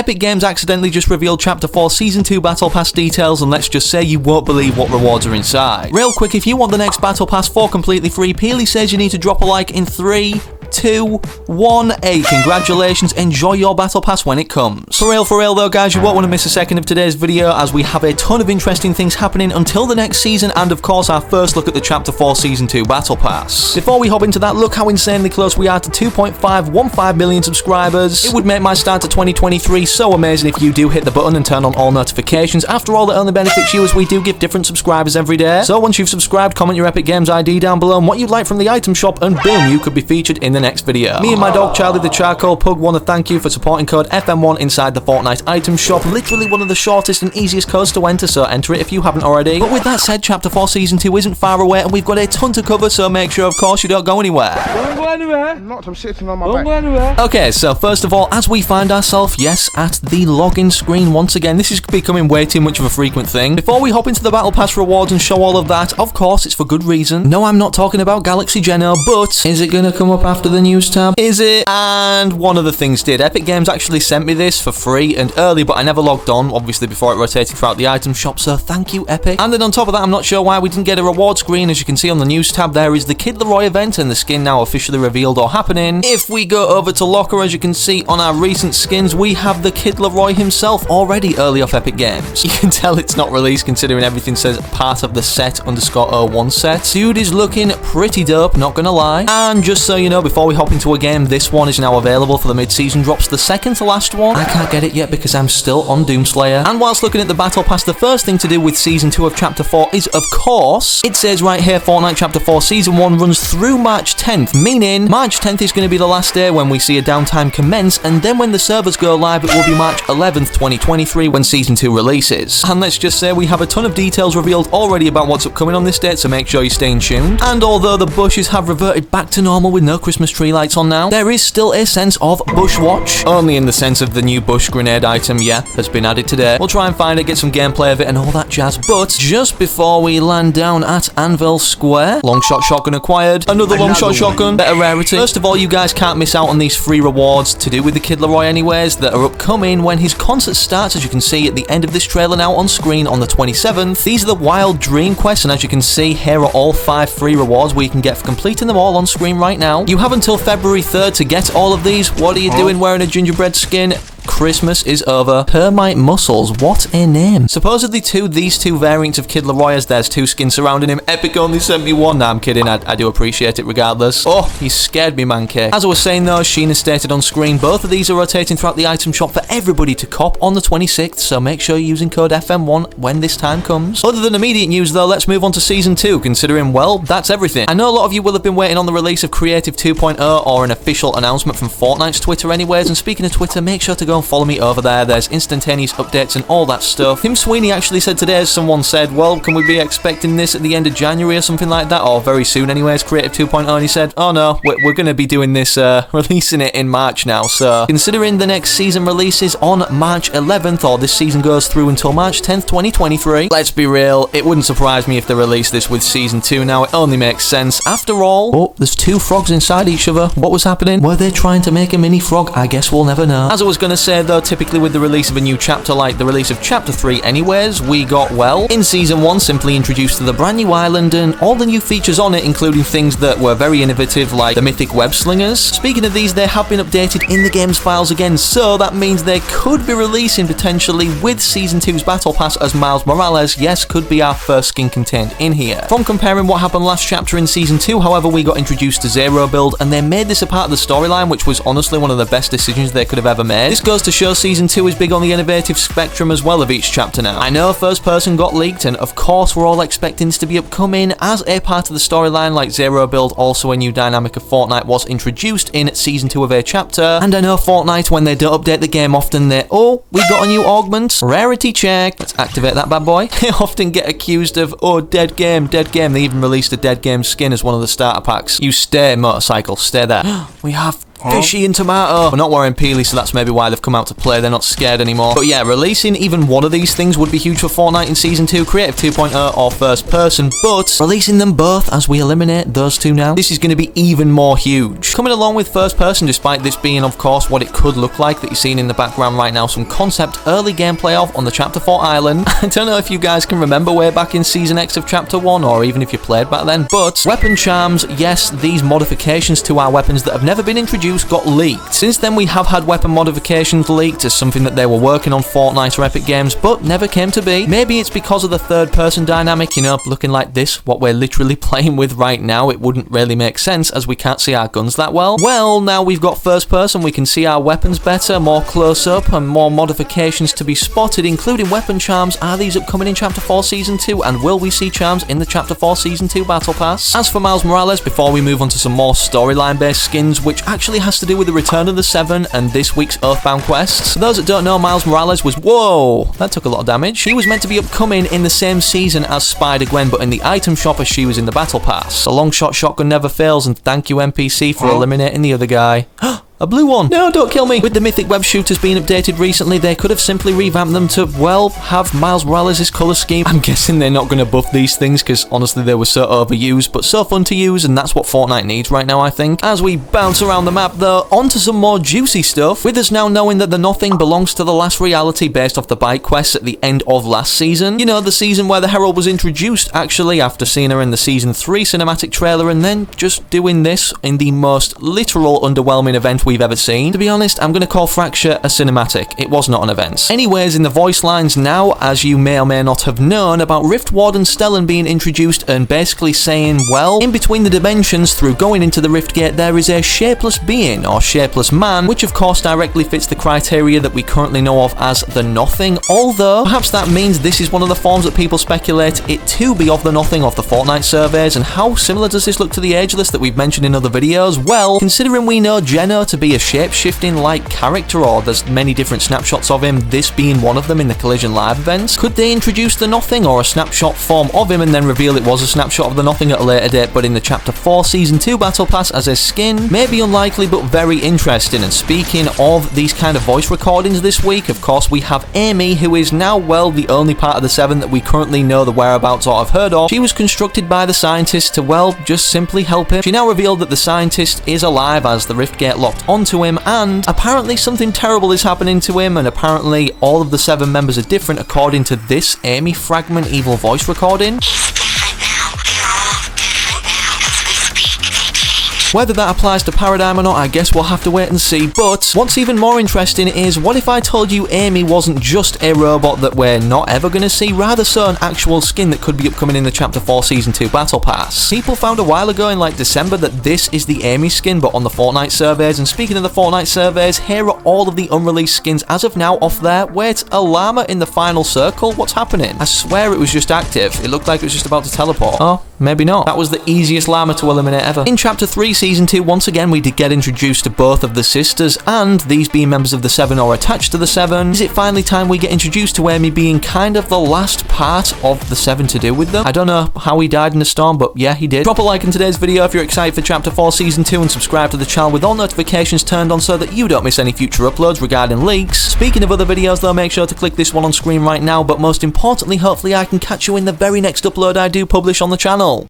Epic Games accidentally just revealed Chapter 4 Season 2 Battle Pass details, and let's just say you won't believe what rewards are inside. Real quick, if you want the next Battle Pass for completely free, Peely says you need to drop a like in 3, 2, 1. Hey, congratulations, enjoy your Battle Pass when it comes. For real though, guys, you won't want to miss a second of today's video, as we have a ton of interesting things happening until the next season, and of course our first look at the Chapter 4 Season 2 Battle Pass. Before we hop into that, look how insanely close we are to 2.515 million subscribers. It would make my start to 2023 so amazing if you do hit the button and turn on all notifications. After all, it only benefits you, as we do give different subscribers every day. So once you've subscribed, comment your Epic Games ID down below and what you'd like from the item shop, and boom, you could be featured in the next video. Me and my dog Charlie the Charcoal Pug want to thank you for supporting code FM1 inside the Fortnite item shop. Literally one of the shortest and easiest codes to enter, so enter it if you haven't already. But with that said, Chapter 4 Season 2 isn't far away, and we've got a ton to cover, so make sure of course you don't go anywhere. Don't go anywhere. I'm not, I'm sitting on my Don't back. go anywhere. Okay, so first of all, as we find ourselves, yes, at the login screen once again, this is becoming way too much of a frequent thing. Before we hop into the Battle Pass rewards and show all of that, of course, it's for good reason. No, I'm not talking about Galaxy Geno, but is it gonna come up after the news tab? Is it? And one of the things did. Epic Games actually sent me this for free and early, but I never logged on, obviously, before it rotated throughout the item shop, so thank you, Epic. And then on top of that, I'm not sure why we didn't get a reward screen. As you can see on the news tab, there is the Kid Leroy event, and the skin now officially revealed or happening. If we go over to Locker, as you can see on our recent skins, we have the Kid Leroy himself already early off Epic Games. You can tell it's not released considering everything says part of the set_01 set. Dude is looking pretty dope, not gonna lie. And just so you know, before we hop into a game, this one is now available for the mid-season drops, the second to last one. I can't get it yet because I'm still on Doomslayer. And whilst looking at the Battle Pass, the first thing to do with Season 2 of Chapter 4 is, of course, it says right here, Fortnite Chapter 4 Season 1 runs through March 10th, meaning March 10th is going to be the last day when we see a downtime commence, and then when the servers go live, it will be March 11th, 2023 when Season 2 releases. And let's just say we have a ton of details revealed already about what's upcoming on this date, so make sure you stay tuned. And although the bushes have reverted back to normal with no Christmas tree lights on now, there is still a sense of bush watch, only in the sense of the new bush grenade item, yeah, has been added today. We'll try and find it, get some gameplay of it and all that jazz, but just before we land down at Anvil Square, long shot shotgun acquired, another long shot shotgun, better rarity. First of all, you guys can't miss out on these free rewards to do with the Kid Leroy anyways, that are upcoming when his concert starts, as you can see at the end of this trailer now on screen on the 27th. These are the Wild Dream quests, and as you can see, here are all 5 free rewards we can get for completing them all on screen right now. You have until February 3rd to get all of these. What are you doing wearing a gingerbread skin? Christmas is over. Permite Muscles, what a name. Supposedly these two variants of Kid Leroy, as there's 2 skins surrounding him. Epic only sent me 1. Nah, I'm kidding, I do appreciate it regardless. Oh, he scared me, man, K. As I was saying though, Sheena stated on screen, both of these are rotating throughout the item shop for everybody to cop on the 26th, so make sure you're using code FM1 when this time comes. Other than immediate news though, let's move on to Season 2, considering, well, that's everything. I know a lot of you will have been waiting on the release of Creative 2.0 or an official announcement from Fortnite's Twitter anyways, and speaking of Twitter, make sure to go and follow me over there. There's instantaneous updates and all that stuff. Tim Sweeney actually said today, as someone said, well, can we be expecting this at the end of January or something like that, or very soon anyways, Creative 2.0, and he said, oh no, we're going to be doing this, releasing it in March now, so considering the next season releases on March 11th, or this season goes through until March 10th, 2023, let's be real, it wouldn't surprise me if they release this with Season 2 now. It only makes sense. After all, oh, there's 2 frogs inside each other. What was happening? Were they trying to make a mini frog? I guess we'll never know. As I was going to say though, typically with the release of a new chapter like the release of Chapter 3 anyways, we got, well, in Season 1 simply introduced to the brand new island and all the new features on it, including things that were very innovative like the mythic web slingers. Speaking of these, they have been updated in the game's files again, so that means they could be releasing potentially with Season 2's Battle Pass as Miles Morales. Yes, could be our first skin contained in here. From comparing what happened last chapter in Season 2, however, we got introduced to Zero Build and they made this a part of the storyline, which was honestly one of the best decisions they could have ever made. This goes to show Season 2 is big on the innovative spectrum as well of each chapter now. I know First Person got leaked, and of course we're all expecting this to be upcoming as a part of the storyline like Zero Build. Also a new dynamic of Fortnite was introduced in Season 2 of a chapter, and I know Fortnite, when they don't update the game often, they, oh, we got a new augment, rarity check, let's activate that bad boy. They often get accused of, oh, dead game. They even released a dead game skin as one of the starter packs. You stay, motorcycle, stay there. We have Fishy and tomato. We're not wearing peely, so that's maybe why they've come out to play. They're not scared anymore. But yeah, releasing even one of these things would be huge for Fortnite in Season 2, Creative 2.0 or First Person, but releasing them both as we eliminate those two now, this is going to be even more huge. Coming along with First Person, despite this being, of course, what it could look like that you're seeing in the background right now, some concept early gameplay of on the Chapter 4 island. I don't know if you guys can remember way back in Season X of Chapter 1, or even if you played back then, but weapon charms, yes, these modifications to our weapons that have never been introduced got leaked. Since then, we have had weapon modifications leaked as something that they were working on Fortnite or Epic Games, but never came to be. Maybe it's because of the third-person dynamic, you know, looking like this, what we're literally playing with right now. It wouldn't really make sense as we can't see our guns that well. Well, now we've got first-person, we can see our weapons better, more close-up, and more modifications to be spotted, including weapon charms. Are these upcoming in Chapter 4 Season 2, and will we see charms in the Chapter 4 Season 2 Battle Pass? As for Miles Morales, before we move on to some more storyline-based skins, which actually has to do with the Return of the Seven and this week's Earthbound quests. For those that don't know, Miles Morales was... Whoa! That took a lot of damage. He was meant to be upcoming in the same season as Spider-Gwen, but in the item shop as she was in the Battle Pass. A long shot shotgun never fails, and thank you NPC for eliminating the other guy. A blue one. No, don't kill me. With the Mythic Web shooters being updated recently, they could have simply revamped them to, well, have Miles Morales' colour scheme. I'm guessing they're not going to buff these things because honestly they were so overused, but so fun to use, and that's what Fortnite needs right now, I think. As we bounce around the map though, onto some more juicy stuff, with us now knowing that the Nothing belongs to the last reality based off the bike quests at the end of last season. You know, the season where the Herald was introduced, actually, after seeing her in the Season 3 cinematic trailer, and then just doing this in the most literal underwhelming event we've ever seen. To be honest, I'm going to call Fracture a cinematic. It was not an event. Anyways, in the voice lines now, as you may or may not have known, about Rift Warden Stellan being introduced and basically saying, well, in between the dimensions through going into the Rift Gate, there is a shapeless being, or shapeless man, which of course directly fits the criteria that we currently know of as the Nothing, although perhaps that means this is one of the forms that people speculate it to be of the Nothing of the Fortnite surveys. And how similar does this look to the Ageless that we've mentioned in other videos? Well, considering we know Geno to be a shape-shifting like character, or there's many different snapshots of him, this being one of them in the Collision Live event, could they introduce the Nothing or a snapshot form of him and then reveal it was a snapshot of the Nothing at a later date, but in the Chapter 4 Season 2 Battle Pass as a skin? Maybe unlikely, but very interesting. And speaking of these kind of voice recordings this week, of course we have Amy, who is now, well, the only part of the Seven that we currently know the whereabouts or have heard of. She was constructed by the scientist to, well, just simply help him. She now revealed that the scientist is alive as the Rift Gate locked onto him, and apparently something terrible is happening to him, and apparently all of the 7 members are different according to this Amy Fragment evil voice recording. Whether that applies to Paradigm or not, I guess we'll have to wait and see. But what's even more interesting is, what if I told you Amy wasn't just a robot that we're not ever going to see, rather so an actual skin that could be upcoming in the Chapter 4 Season 2 Battle Pass? People found a while ago in like December that this is the Amy skin, but on the Fortnite surveys. And speaking of the Fortnite surveys, here are all of the unreleased skins as of now off there. Wait, a llama in the final circle? What's happening? I swear it was just active. It looked like it was just about to teleport. Oh, maybe not. That was the easiest llama to eliminate ever. In Chapter 3 Season 2, once again, we did get introduced to both of the sisters, and these being members of the Seven or attached to the Seven. Is it finally time we get introduced to Amy being kind of the last part of the Seven to do with them? I don't know how he died in a storm, but yeah, he did. Drop a like in today's video if you're excited for Chapter 4 Season 2, and subscribe to the channel with all notifications turned on so that you don't miss any future uploads regarding leaks. Speaking of other videos though, make sure to click this one on screen right now, but most importantly, hopefully I can catch you in the very next upload I do publish on the channel.